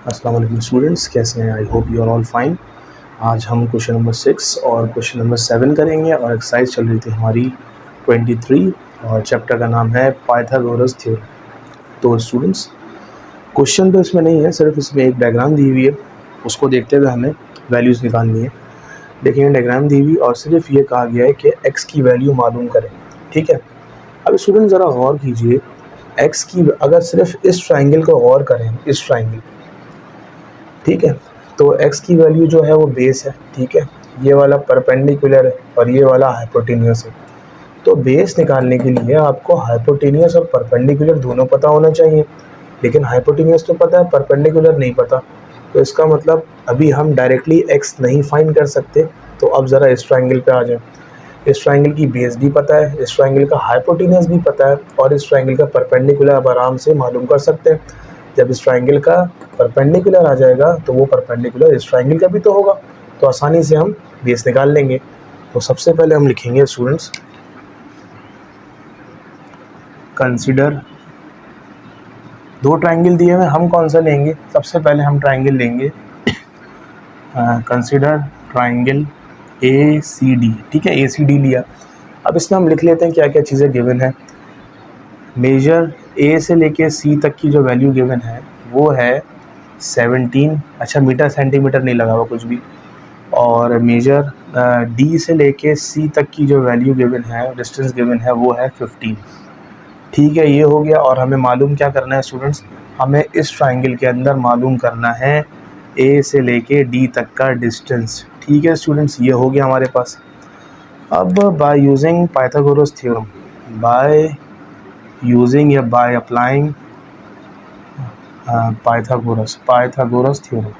अस्सलाम वालेकुम स्टूडेंट्स, कैसे हैं? I hope you are all fine. आज हम क्वेश्चन नंबर 6 और क्वेश्चन नंबर 7 करेंगे और एक्सरसाइज चल रही थी हमारी 23 और चैप्टर का नाम है पाइथागोरस थ्योरम। तो स्टूडेंट्स, क्वेश्चन तो इसमें नहीं है, सिर्फ इसमें एक डायग्राम दी हुई है, उसको देखते हुए हमें वैल्यूज़ निकालनी है। देखिए डायग्राम दी हुई और सिर्फ ये कहा गया है कि x की वैल्यू मालूम करें, ठीक है। अब स्टूडेंट ज़रा गौर कीजिए, x की अगर सिर्फ इस ट्राइंगल को गौर करें, इस ट्राइंगल, ठीक है, तो x की वैल्यू जो है वो बेस है, ठीक है, ये वाला परपेंडिकुलर है और ये वाला हाइपोटेनियस है। तो बेस निकालने के लिए आपको हाइपोटेनियस और परपेंडिकुलर दोनों पता होना चाहिए, लेकिन हाइपोटेनियस तो पता है, परपेंडिकुलर नहीं पता। तो इसका मतलब अभी हम डायरेक्टली x नहीं फाइंड कर सकते। तो अब ज़रा इस ट्राइंगल पे आ जाए। इस ट्राइंगल की बेस भी पता है, इस ट्राइंगल का हाइपोटेनियस भी पता है और इस ट्राइंगल का परपेंडिकुलर आप आराम से मालूम कर सकते हैं। जब इस ट्राइंगल का परपेंडिकुलर आ जाएगा तो वो परपेंडिकुलर इस ट्राइंगल का भी तो होगा, तो आसानी से हम बेस निकाल लेंगे। तो सबसे पहले हम लिखेंगे स्टूडेंट्स, कंसीडर। दो ट्राइंगल दिए हुए, हम कौन सा लेंगे? सबसे पहले हम ट्राइंगल लेंगे, कंसीडर ट्राइंगल ACD, ठीक है, ACD लिया। अब इसमें हम लिख लेते हैं क्या क्या चीज़ें गिवन है। मेजर A से लेके C तक की जो वैल्यू गिवन है वो है 17, अच्छा मीटर सेंटीमीटर नहीं लगा हुआ कुछ भी। और मेजर D से लेके C तक की जो वैल्यू गिवन है, डिस्टेंस गिवन है, वो है 15, ठीक है। ये हो गया। और हमें मालूम क्या करना है स्टूडेंट्स? हमें इस ट्राइंगल के अंदर मालूम करना है A से लेके D तक का डिस्टेंस, ठीक है स्टूडेंट्स, ये हो गया हमारे पास। अब by using Pythagoras theorem, by using या बाय अप्लाइंग पाइथागोरस थ्योरम,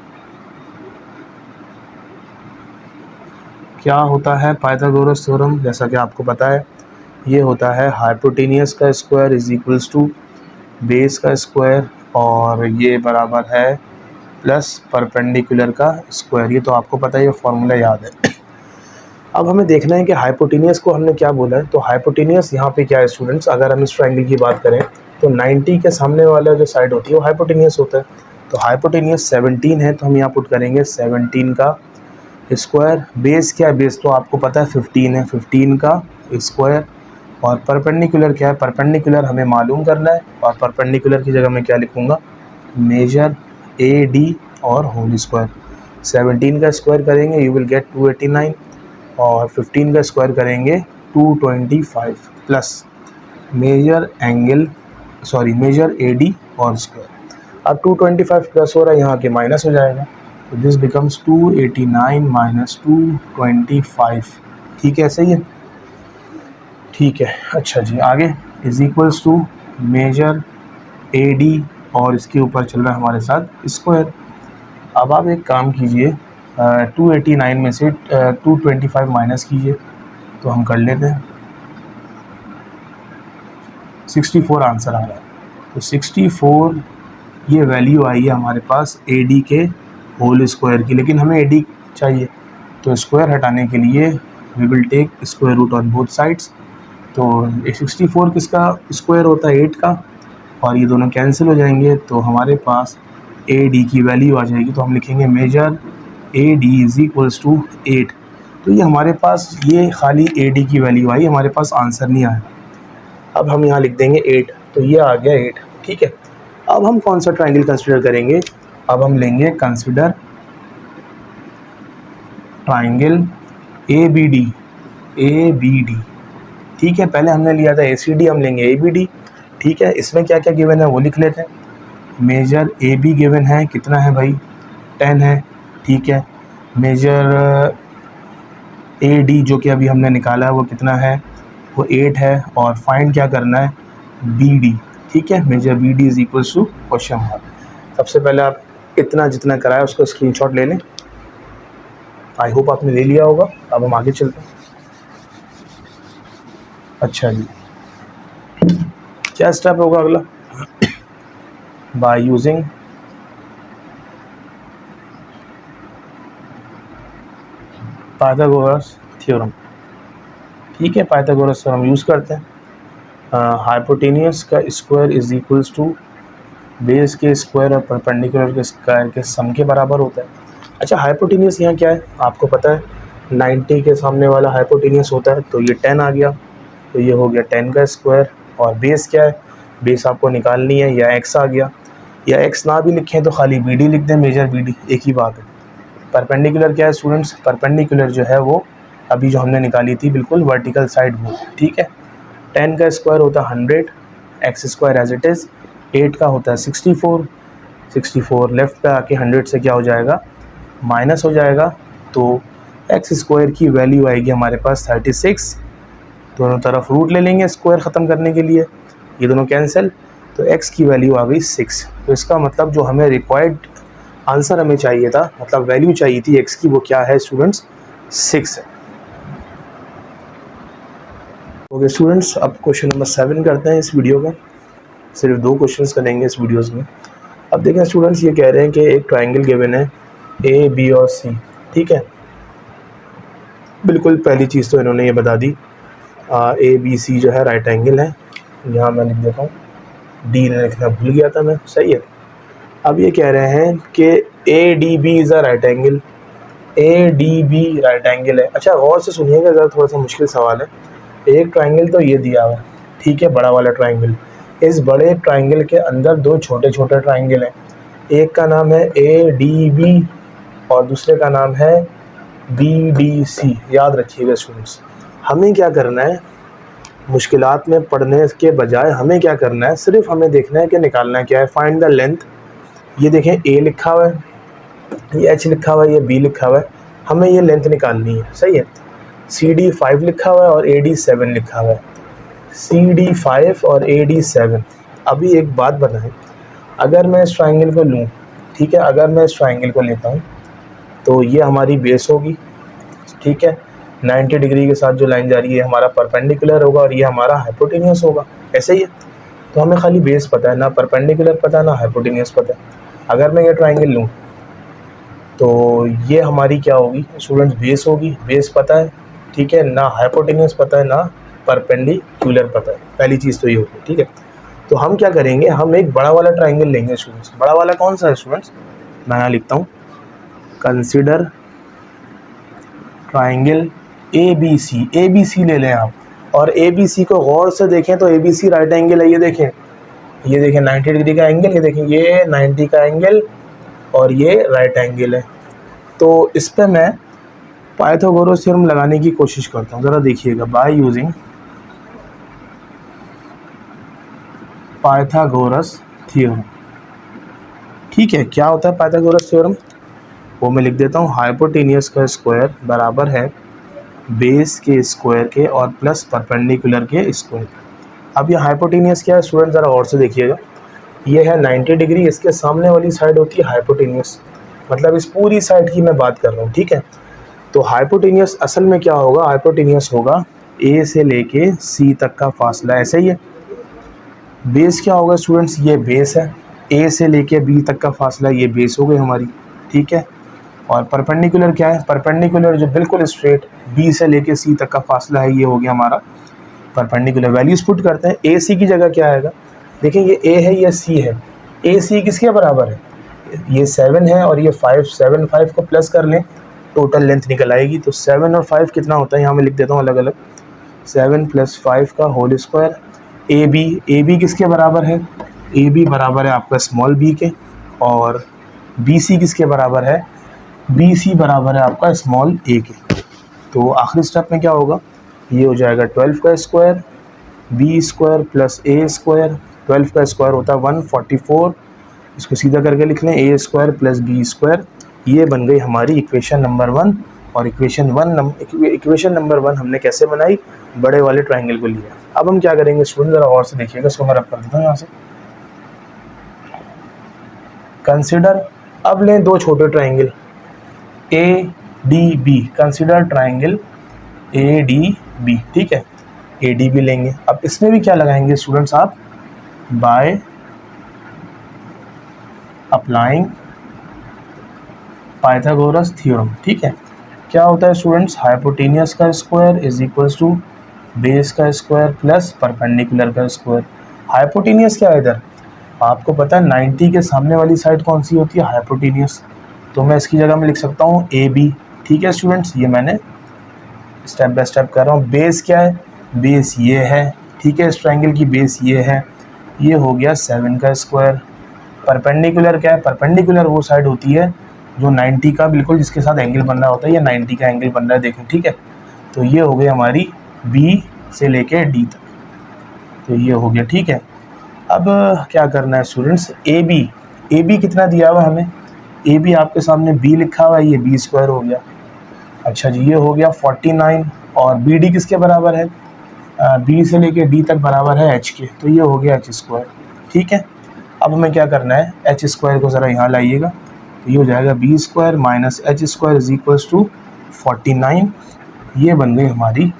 क्या होता है पाइथागोरस थ्योरम? जैसा कि आपको पता है, ये होता है हाइपोटेनियस का square is equals to base का स्क्वायर और ये बराबर है प्लस परपेंडिकुलर का स्क्वायर। ये तो आपको पता है, ये फॉर्मूला याद है। अब हमें देखना है कि हाइपोटेनियस को हमने क्या बोला है। तो हाइपोटेनियस यहाँ पे क्या है स्टूडेंट्स? अगर हम इस ट्राइंगल की बात करें तो 90 के सामने वाला जो साइड होती है वो हाइपोटेनियस होता है। तो हाइपोटेनियस 17 है, तो हम यहाँ पुट करेंगे 17 का स्क्वायर। बेस क्या है? बेस तो आपको पता है 15 है, 15 का स्क्वायर। और परपेंडिकुलर क्या है? परपेंडिकुलर हमें मालूम करना है और परपेंडिकुलर की जगह मैं क्या लिखूँगा? मेजर AD और होल स्क्वायर। 17 का स्क्वायर करेंगे यू विल गेट 289 और 15 का स्क्वायर करेंगे 225 प्लस मेजर AD और स्क्वायर। अब 225 प्लस हो रहा है, यहाँ के माइनस हो जाएगा, तो दिस बिकम्स 289 माइनस 225, ठीक है, सही है, ठीक है। अच्छा जी, आगे is equals to major AD और इसके ऊपर चल रहा है हमारे साथ स्क्वायर। अब आप एक काम कीजिए, 289 में से 225 माइनस कीजिए, तो हम कर लेते हैं, 64 आंसर आ रहा है। तो 64 ये वैल्यू आई है हमारे पास AD के होल स्क्वायर की, लेकिन हमें AD चाहिए, तो स्क्वायर हटाने के लिए we will take square root on both sides. तो 64 किसका स्क्वायर होता है? 8 का, और ये दोनों कैंसिल हो जाएंगे, तो हमारे पास AD की वैल्यू आ जाएगी। तो हम लिखेंगे major AD is equals to 8। तो ये हमारे पास ये खाली AD की वैल्यू आई, हमारे पास आंसर नहीं आया। अब हम यहाँ लिख देंगे 8, तो ये आ गया 8, ठीक है। अब हम कौन सा ट्राइंगल कंसिडर करेंगे? अब हम लेंगे कंसिडर ट्राइंगल ABD, ठीक है। पहले हमने लिया था ACD, हम लेंगे ABD, ठीक है। इसमें क्या क्या गिवन है वो लिख लेते हैं। मेजर AB गिवन है, कितना है भाई? 10 है, ठीक है। मेजर AD जो कि अभी हमने निकाला है वो कितना है? वो 8 है। और फाइंड क्या करना है? BD, ठीक है। Major BD is equal to question mark. सबसे पहले आप इतना जितना कराया उसको स्क्रीनशॉट ले लें। आई होप आपने ले लिया होगा। अब हम आगे चलते हैं। अच्छा जी, क्या स्टेप होगा अगला? बाय यूजिंग पाइथागोरस थ्योरम, ठीक है। पाइथागोरस थ्योरम यूज़ करते हैं। हाइपोटेनियस का square is equals to base के स्क्वायर और परपेंडिकुलर के स्क्वायर के सम के बराबर होता है। अच्छा, हाइपोटेनियस यहाँ क्या है आपको पता है, 90 के सामने वाला हाइपोटेनियस होता है, तो ये 10 आ गया, तो ये हो गया 10 का स्क्वायर। और बेस क्या है, बेस आपको निकालनी है, या x आ गया, या x ना भी लिखें तो खाली BD लिख दें, मेजर BD एक ही बात है। परपेंडिकुलर क्या है स्टूडेंट्स, परपेंडिकुलर जो है वो अभी जो हमने निकाली थी बिल्कुल वर्टिकल साइड वो, ठीक है। 10 का स्क्वायर होता है 100, x square as it is. 8 का होता है 64 लेफ्ट पे आके 100 से क्या हो जाएगा, माइनस हो जाएगा, तो एक्स स्क्वायर की वैल्यू आएगी हमारे पास 36। दोनों तरफ रूट ले लेंगे स्क्वायर ख़त्म करने के लिए, ये दोनों कैंसिल, तो x की वैल्यू आ गई 6। तो इसका मतलब जो हमें रिक्वायर्ड आंसर हमें चाहिए था, मतलब वैल्यू चाहिए थी x की, वो क्या है स्टूडेंट्स, 6 है। ओके स्टूडेंट्स, अब क्वेश्चन नंबर 7 करते हैं इस वीडियो का। सिर्फ 2 क्वेश्चंस करेंगे इस वीडियोस में। अब देखें स्टूडेंट्स, ये कह रहे हैं कि एक ट्राइंगल गिवन है ए बी और सी, ठीक है। बिल्कुल पहली चीज़ तो इन्होंने ये बता दी, ए बी सी जो है राइट एंगल है, यहाँ मैं लिख देता हूँ, डी लिखना भूल गया था मैं, सही है। अब ये कह रहे हैं कि A D B is a right angle, A D B right angle है। अच्छा गौर से सुनिएगा, ज़रा थोड़ा सा मुश्किल सवाल है। एक ट्राइंगल तो ये दिया हुआ है, ठीक है, बड़ा वाला ट्राइंगल। इस बड़े ट्राइंगल के अंदर 2 छोटे छोटे ट्राइंगल हैं, एक का नाम है ए डी बी और दूसरे का नाम है बी डी सी। याद रखिएगा स्टूडेंट्स, हमें क्या करना है, मुश्किलात में पढ़ने के बजाय हमें क्या करना है, सिर्फ हमें देखना है कि निकालना क्या है, फाइंड द लेंथ। ये देखें ए लिखा हुआ है, ये एच लिखा हुआ है, ये बी लिखा हुआ है, हमें ये लेंथ निकालनी है, सही है। सी डी 5 लिखा हुआ है और ए डी 7 लिखा हुआ है, सी डी 5 और ए डी 7। अभी एक बात बताएं, अगर मैं इस ट्राइंगल को लूँ, ठीक है, अगर मैं इस ट्राइंगल को लेता हूँ तो ये हमारी बेस होगी, ठीक है। 90 डिग्री के साथ जो लाइन जा रही है हमारा परपेंडिकुलर होगा और ये हमारा हाइपोटेनियस होगा, ऐसे ही है। तो हमें खाली बेस पता है, ना परपेंडिकुलर पता है ना हाइपोटेनियस पता है। अगर मैं ये ट्राइंगल लूँ तो ये हमारी क्या होगी स्टूडेंट्स, बेस होगी, बेस पता है, ठीक है, ना हाइपोटेनियस पता है ना परपेंडिकुलर पता है, पहली चीज़ तो ये होगी, ठीक है। तो हम क्या करेंगे, हम एक बड़ा वाला ट्राइंगल लेंगे स्टूडेंट्स। बड़ा वाला कौन सा है स्टूडेंट्स, मैं यहाँ लिखता हूँ, consider triangle A B C ले लें आप, और ए बी सी को गौर से देखें तो A B C right angle है, ये देखें, ये देखें 90 डिग्री का एंगल, ये देखें ये 90 का एंगल और ये राइट एंगल है। तो इस पर मैं पाइथागोरस थ्योरम लगाने की कोशिश करता हूँ, ज़रा देखिएगा, बाय यूजिंग पाइथागोरस थ्योरम, ठीक है। क्या होता है पाइथागोरस थ्योरम, वो मैं लिख देता हूँ, हाइपोटेनियस का स्क्वायर बराबर है बेस के स्क्वायर के और प्लस परपेंडिकुलर के स्क्वायर। अब ये हाइपोटेनियस क्या है स्टूडेंट, ज़रा और से देखिएगा, ये है 90 डिग्री, इसके सामने वाली साइड होती है हाइपोटेनियस, मतलब इस पूरी साइड की मैं बात कर रहा हूँ, ठीक है। तो हाइपोटेनियस असल में क्या होगा, हाइपोटेनियस होगा ए से लेके सी तक का फासला, ऐसे ही है। बेस क्या होगा स्टूडेंट्स, ये बेस है, ए से लेके बी तक का फासला, ये बेस हो गई हमारी, ठीक है। और परपेंडिकुलर क्या है, परपेंडिकुलर जो बिल्कुल स्ट्रेट बी से लेके सी तक का फासला है, ये हो गया हमारा परपेंडिकुलर। वैल्यूज पुट करते हैं, ए सी की जगह क्या आएगा, देखिए ये ए है, ये सी है, ए सी किसके बराबर है, ये 7 है और ये 5, 7 5 को प्लस कर लें, टोटल लेंथ निकल आएगी। तो 7 और 5 कितना होता है, यहाँ मैं लिख देता हूँ अलग अलग, 7 + 5 का होल स्क्वायर। ए बी किसके बराबर है, ए बी बराबर है आपका स्मॉल बी के, और बी सी किसके बराबर है, बी सी बराबर है आपका स्मॉल ए के। तो आखिरी स्टेप में क्या होगा, ये हो जाएगा 12 का स्क्वायर बी स्क्वायर प्लस ए स्क्वायर, 12 का स्क्वायर होता है 144, इसको सीधा करके लिख लें, ए स्क्वायर प्लस बी स्क्वायर। ये बन गई हमारी इक्वेशन नंबर 1। और इक्वेशन नंबर 1 हमने कैसे बनाई, बड़े वाले ट्राइंगल को लिया। अब हम क्या करेंगे स्टूडेंट, ज़रा और से देखिएगा, इसको मैं रब कर देता हूँ यहाँ से, कंसिडर, अब लें 2 छोटे triangle A D B, consider triangle A D B, ठीक है, ए डी बी लेंगे। अब इसमें भी क्या लगाएंगे स्टूडेंट्स आप, बाय अप्लाइंग पाइथागोरस थ्योरम, ठीक है। क्या होता है स्टूडेंट्स, हाइपोटेनियस का square is equals to base का स्क्वायर प्लस परपेंडिकुलर का स्क्वायर। हाइपोटेनियस क्या है इधर, आपको पता है 90 के सामने वाली साइड कौन सी होती है? हाइपोटेनियस। तो मैं इसकी जगह में लिख सकता हूँ AB। ठीक है स्टूडेंट्स, ये मैंने स्टेप बाय स्टेप कर रहा हूँ। बेस क्या है? बेस ये है। ठीक है, इस ट्रायंगल की बेस ये है। ये हो गया 7 का स्क्वायर। परपेंडिकुलर क्या है? परपेंडिकुलर वो साइड होती है जो 90 का बिल्कुल जिसके साथ एंगल बन रहा होता है, ये 90 का एंगल बन रहा है, देखें। ठीक है, तो ये हो गई हमारी B से लेके D तक, तो ये हो गया। ठीक है, अब क्या करना है स्टूडेंट्स? AB कितना दिया हुआ हमें? AB आपके सामने B लिखा हुआ है, ये B स्क्वायर हो गया। अच्छा जी, ये हो गया 49। और BD किसके बराबर है? B से लेके D तक बराबर है H के, तो ये हो गया H स्क्वायर। ठीक है, अब हमें क्या करना है? H स्क्वायर को ज़रा यहाँ लाइएगा, तो ये हो जाएगा B square minus H square is equals to 49। ये बन गई हमारी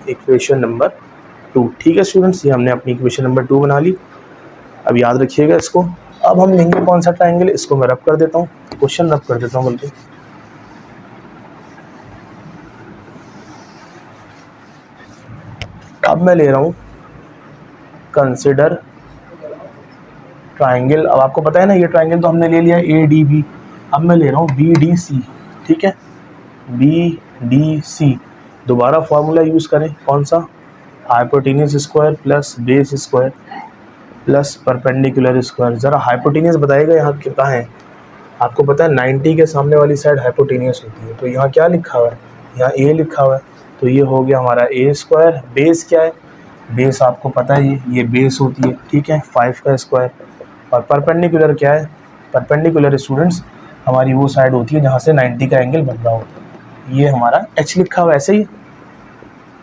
इक्वेशन नंबर 2। ठीक है स्टूडेंट्स, ये हमने अपनी इक्वेशन नंबर 2 बना ली। अब याद रखिएगा इसको। अब हम लेंगे कौन सा ट्रायंगल? इसको मैं रब कर देता हूँ, क्वेश्चन रब कर देता हूँ बल्कि। अब मैं ले रहा हूँ कंसिडर ट्रायंगल। अब आपको पता है ना, ये ट्रायंगल तो हमने ले लिया ADB। अब मैं ले रहा हूँ BDC। ठीक है, BDC। दोबारा फॉर्मूला यूज़ करें, कौन सा? Hypotenuse square plus base square plus perpendicular square. ज़रा हाइपोटेनियस बताइएगा यहाँ कहाँ है? आपको पता है 90 के सामने वाली साइड हाइपोटेनियस होती है, तो यहाँ क्या लिखा हुआ है? यहाँ A लिखा हुआ है, तो ये हो गया हमारा A स्क्वायर। बेस क्या है? बेस आपको पता है ये बेस होती है। ठीक है, 5 का स्क्वायर। और परपेंडिकुलर क्या है? परपेंडिकुलर स्टूडेंट्स हमारी वो साइड होती है जहाँ से 90 का एंगल बन रहा होता है, ये हमारा H लिखा हुआ ऐसे ही।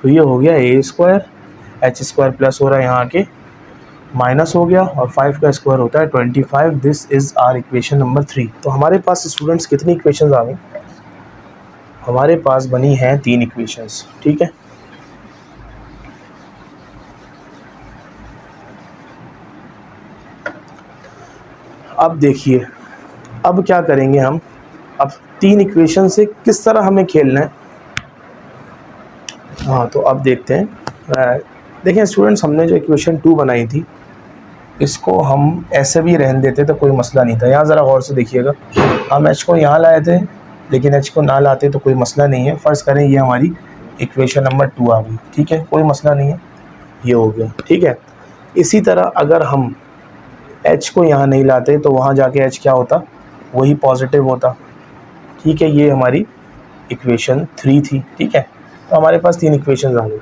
तो ये हो गया A square, H square plus हो रहा है यहाँ के माइनस हो गया, और 5 का स्क्वायर होता है 25। This is our equation number 3। तो हमारे पास स्टूडेंट्स कितनी इक्वेशंस आ गई? हमारे पास बनी हैं 3 इक्वेशंस। ठीक है, अब देखिए, अब क्या करेंगे हम? अब 3 इक्वेशन से किस तरह हमें खेलना है? हाँ, तो अब देखते हैं। देखिए स्टूडेंट्स, हमने जो इक्वेशन 2 बनाई थी, इसको हम ऐसे भी रहने देते तो कोई मसला नहीं था। यहाँ ज़रा गौर से देखिएगा, हम H को यहाँ लाए थे, लेकिन H को ना लाते तो कोई मसला नहीं है। फ़र्ज़ करें ये हमारी इक्वेशन नंबर 2 आ गई। ठीक है, कोई मसला नहीं है, ये हो गया। ठीक है, इसी तरह अगर हम H को यहाँ नहीं लाते तो वहाँ जाके H क्या होता? वही पॉजिटिव होता। ठीक है, ये हमारी इक्वेशन 3 थी। ठीक है, तो हमारे पास 3 इक्वेशन आ गई।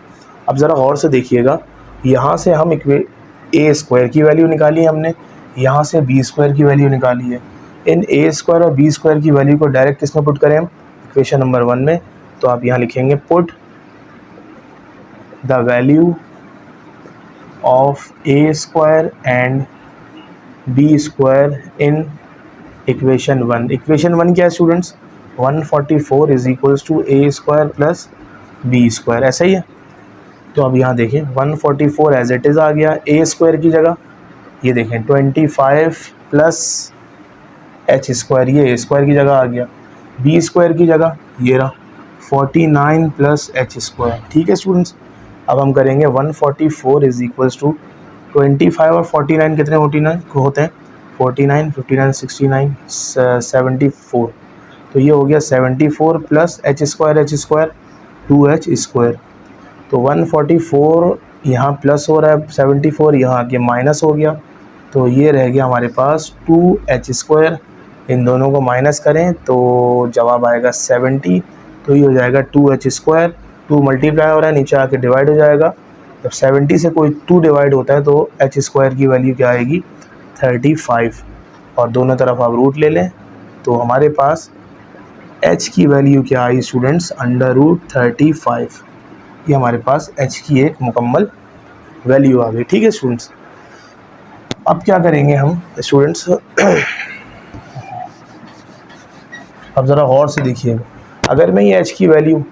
अब ज़रा गौर से देखिएगा, यहाँ से हम A स्क्वायर की वैल्यू निकाली है हमने, यहाँ से B स्क्वायर की वैल्यू निकाली है। इन A स्क्वायर और B स्क्वायर की वैल्यू को डायरेक्ट किस में पुट करें हम? इक्वेशन नंबर 1 में। तो आप यहाँ लिखेंगे put the value of A square and B square in equation 1। Equation 1 क्या है students? 144 is equals to A square plus B square, ऐसा ही है। तो अब यहाँ देखें 144 एज इट इज़ आ गया। A स्क्वायर की जगह ये देखें 25 प्लस H स्क्वायर, ये A स्क्वायर की जगह आ गया। B स्क्वायर की जगह ये रहा 49 प्लस H स्क्वायर। ठीक है स्टूडेंट्स, अब हम करेंगे 144 इज इक्वल्स टू 25 और 49 कितने होते हैं? 49, 59, 69, 74। तो ये हो गया 74 plus H square 2H square. तो 144 यहाँ प्लस हो रहा है, 74 यहाँ आके माइनस हो गया, तो ये रह गया हमारे पास 2H स्क्वायर। इन दोनों को माइनस करें तो जवाब आएगा 70। तो ये हो जाएगा 2H स्क्वायर, 2 मल्टीप्लाई हो रहा है, नीचे आके डिवाइड हो जाएगा। जब 70 से कोई 2 डिवाइड होता है तो H स्क्वायर की वैल्यू क्या आएगी? 35। और दोनों तरफ आप रूट ले लें, तो हमारे पास H की वैल्यू क्या आई स्टूडेंट्स? √35। ये हमारे पास H की एक मुकम्मल वैल्यू आ गई। ठीक है स्टूडेंट्स, अब क्या करेंगे हम स्टूडेंट्स? अब ज़रा गौर से देखिएगा, अगर मैं ये H की वैल्यू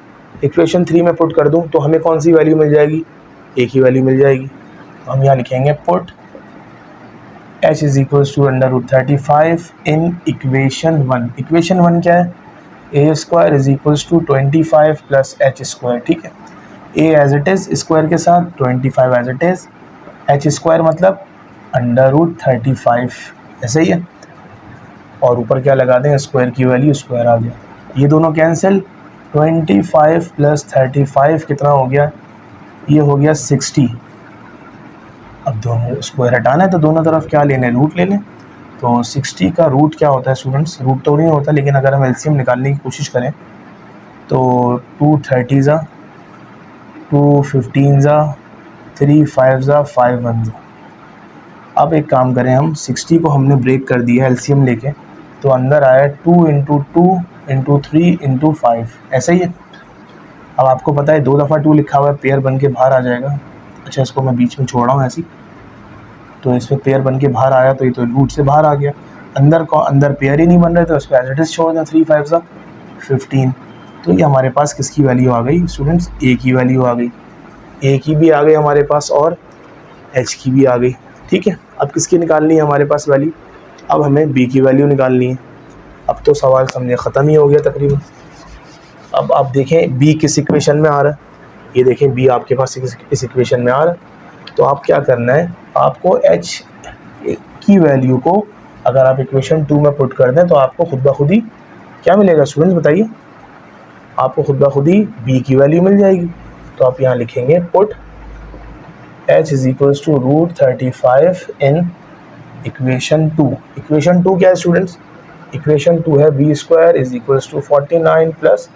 इक्वेशन 3 में पुट कर दूं तो हमें कौन सी वैल्यू मिल जाएगी? एक ही वैल्यू मिल जाएगी। तो हम यहाँ लिखेंगे put H is equals to √35 in equation 1। Equation 1 क्या है? A square is equals to 25 plus H square. ठीक है, A as it is square के साथ, 25 as it is. H square मतलब √35, ऐसे ही है। और ऊपर क्या लगा दें, स्क्वायर की वैल्यू, स्क्वायर आ गया। ये दोनों कैंसिल, 25 + 35 कितना हो गया, ये हो गया 60। अब दोनों स्क्वायर हटाना है तो दोनों तरफ क्या लेने, रूट ले लें। तो 60 का रूट क्या होता है स्टूडेंट्स, रूट तो नहीं होता, लेकिन अगर हम एलसीएम निकालने की कोशिश करें तो 2 30 2 15 3 5 5 1। अब एक काम करें, हम 60 को हमने ब्रेक कर दिया एलसीएम लेके, तो अंदर आया 2 × 2 × 3 × 5, ऐसा ही है। अब आपको पता है 2 दफ़ा 2 लिखा हुआ है, पेयर बन के बाहर आ जाएगा। अच्छा, इसको मैं बीच में छोड़ रहा हूँ ऐसी, तो इसमें पेयर बन के बाहर आया तो ये तो रूट से बाहर आ गया। अंदर पेयर ही नहीं बन रहे तो इसको एज इट इज छोड़ दें, 3 5 15। तो ये हमारे पास किसकी वैल्यू आ गई स्टूडेंट्स, ए की वैल्यू आ गई। ए की भी आ गई हमारे पास और एच की भी आ गई। ठीक है, अब किसकी निकालनी है हमारे पास वैल्यू, अब हमें बी की वैल्यू निकालनी है। अब तो सवाल समझे ख़त्म ही हो गया तकरीबन। अब आप देखें बी किस इक्वेशन में आ रहा है, ये देखें बी आपके पास इस इक्वेशन में आ रहा है। तो आप क्या करना है, आपको एच की वैल्यू को अगर आप इक्वेशन 2 में पुट कर दें तो आपको खुद ब खुद ही क्या मिलेगा स्टूडेंट्स, बताइए। आपको खुद ब खुद ही बी की वैल्यू मिल जाएगी। तो आप यहाँ लिखेंगे put h = √35 in equation 2। Equation 2 क्या है स्टूडेंट्स, इक्वेशन 2 है b² = 49 +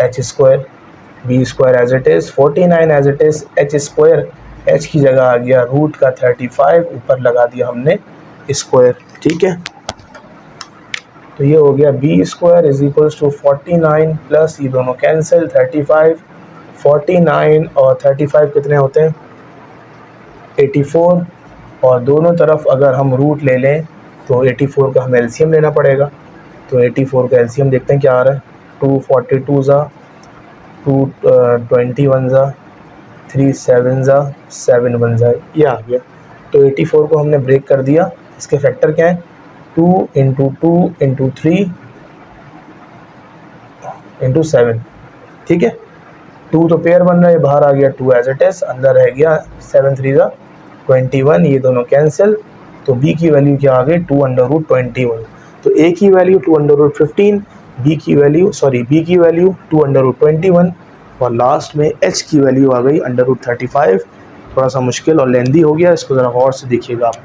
h²। b² as it is, 49 as it is, h², h की जगह आ गया रूट का 35, ऊपर लगा दिया हमने स्क्वायर। ठीक है, तो ये हो गया b² = 49 प्लस ये दोनों कैंसिल, 35, 49 और 35 कितने होते हैं, 84। और दोनों तरफ अगर हम रूट ले लें तो 84 का हमें एलसीएम लेना पड़ेगा। तो 84 का एलसीएम देखते हैं क्या आ रहा है, 242 221 3 7 7 1 ये आ गया। तो 84 को हमने ब्रेक कर दिया, इसके फैक्टर क्या है, 2 × 2 × 3 × 7। ठीक है, 2 तो पेयर बन रहा है, बाहर आ गया 2 एज इट इज़, अंदर रह गया 7 3 21, ये दोनों कैंसिल। तो b की वैल्यू क्या आ गई, 2√21। तो a की वैल्यू 2√15, b की वैल्यू 2√21 और लास्ट में h की वैल्यू आ गई √35। थोड़ा सा मुश्किल और लेंदी हो गया, इसको ज़रा गौर से देखिएगा आप।